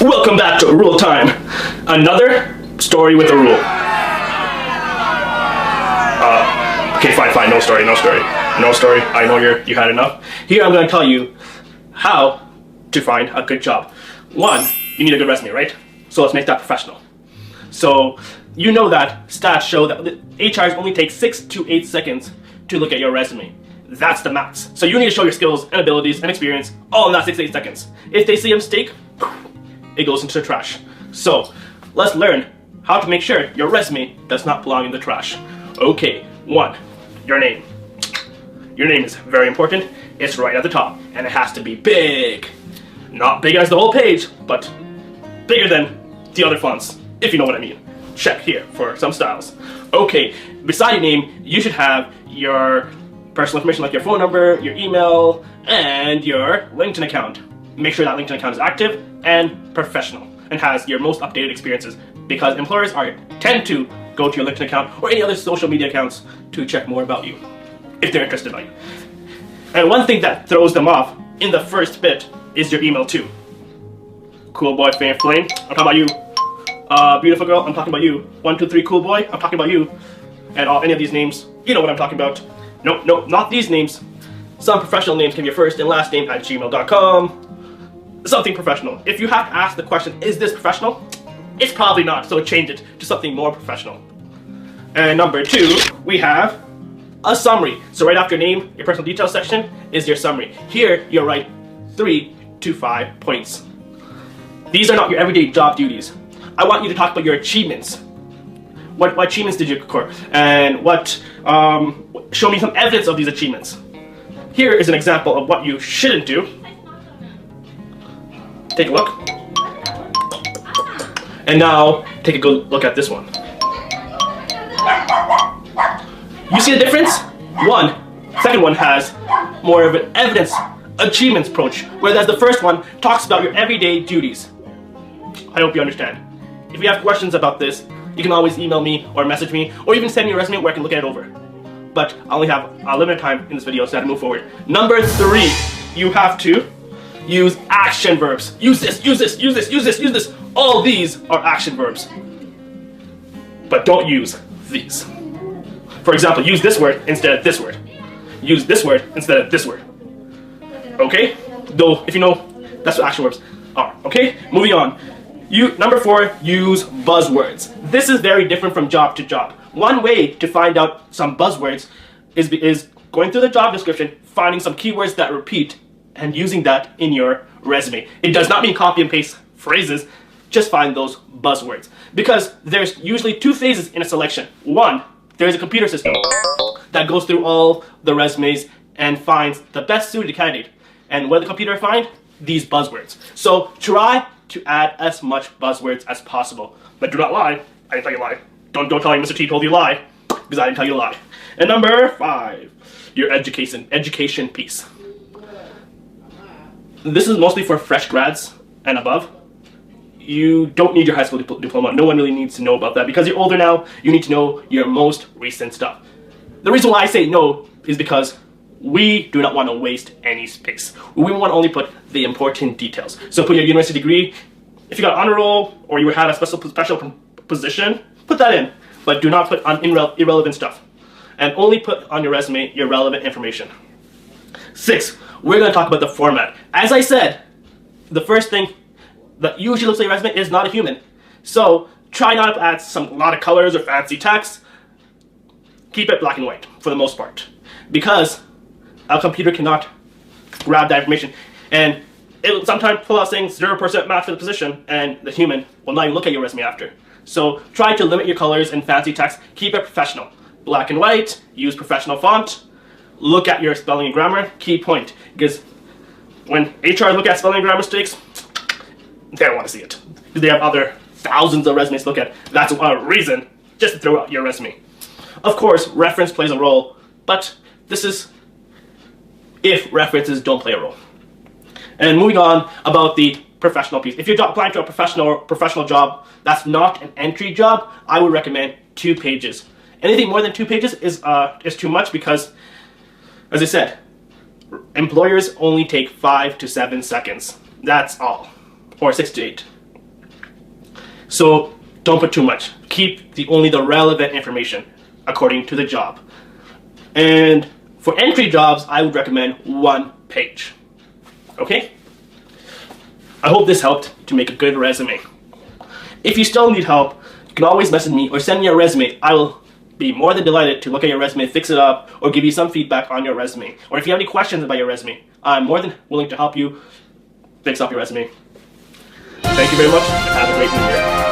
Welcome back to Rule Time. Another story with a rule. Okay, fine. No story. I know you had enough. Here I'm going to tell you how to find a good job. One, you need a good resume, right? So let's make that professional. So you know that stats show that HRs only take 6 to 8 seconds to look at your resume. That's the max. So you need to show your skills and abilities and experience all in that 6 to 8 seconds. If they see a mistake, it goes into the trash. So let's learn how to make sure your resume does not belong in the trash. Okay, 1, your name. Your name is very important. It's right at the top, and it has to be big. Not big as the whole page, but bigger than the other fonts, if you know what I mean. Check here for some styles. Okay, beside your name, you should have your personal information like your phone number, your email, and your LinkedIn account. Make sure that LinkedIn account is active and professional and has your most updated experiences, because employers tend to go to your LinkedIn account or any other social media accounts to check more about you if they're interested about you. And one thing that throws them off in the first bit is your email too. Cool boy, flame, I'm talking about you. Beautiful girl, I'm talking about you. 1, 2, 3, cool boy, I'm talking about you. And any of these names, you know what I'm talking about. Nope, not these names. Some professional names can be your first and last name at gmail.com. Something professional. If you have to ask the question, is this professional? It's probably not, so change it to something more professional. And number 2, we have a summary. So right after your name, your personal details section is your summary. Here, you'll write 3 to 5 points. These are not your everyday job duties. I want you to talk about your achievements. What achievements did you record? And show me some evidence of these achievements. Here is an example of what you shouldn't do. Take a look. And now, take a good look at this one. You see the difference? Second one has more of an evidence, achievements approach, whereas the first one talks about your everyday duties. I hope you understand. If you have questions about this, you can always email me or message me, or even send me a resume where I can look at it over. But I only have a limited time in this video, so I have to move forward. Number 3, you have to use action verbs. Use this. All these are action verbs. But don't use these. For example, use this word instead of this word. Use this word instead of this word. Okay? Though, if you know, that's what action verbs are. Okay? Moving on. Number 4, use buzzwords. This is very different from job to job. One way to find out some buzzwords is going through the job description, finding some keywords that repeat, and using that in your resume. It does not mean copy and paste phrases, just find those buzzwords. Because there's usually 2 phases in a selection. 1, there's a computer system that goes through all the resumes and finds the best suited candidate. And what the computer finds? These buzzwords. So try to add as much buzzwords as possible. But do not lie. I didn't tell you a lie. Don't tell me Mr. T told you a lie, because I didn't tell you a lie. And number 5, your education piece. This is mostly for fresh grads and above. You don't need your high school diploma. No one really needs to know about that, because you're older now. You need to know your most recent stuff. The reason why I say no is because we do not want to waste any space. We want to only put the important details. So put your university degree. If you got honor roll or you had a special position, put that in. But do not put on irrelevant stuff. And only put on your resume your relevant information. 6, we're going to talk about the format. As I said, the first thing that usually looks like your resume is not a human. So try not to add a lot of colors or fancy text. Keep it black and white for the most part, because a computer cannot grab that information, and it will sometimes pull out saying 0% match for the position, and the human will not even look at your resume after. So try to limit your colors and fancy text. Keep it professional. Black and white, use professional font, look at your spelling and grammar. Key point, because when HR look at spelling and grammar mistakes, they don't want to see it. They have other thousands of resumes to look at. That's a reason just to throw out your resume. Of course, reference plays a role, but this is if references don't play a role. And moving on about the professional piece. If you're applying to a professional job that's not an entry job, I would recommend 2 pages. Anything more than 2 pages is too much, because, as I said, employers only take 5 to 7 seconds. That's all. Or 6 to 8. So don't put too much. Keep only the relevant information according to the job. And for entry jobs, I would recommend 1 page. Okay? I hope this helped to make a good resume. If you still need help, you can always message me or send me a resume. I will be more than delighted to look at your resume, fix it up, or give you some feedback on your resume. Or if you have any questions about your resume, I'm more than willing to help you fix up your resume. Thank you very much, and have a great new year.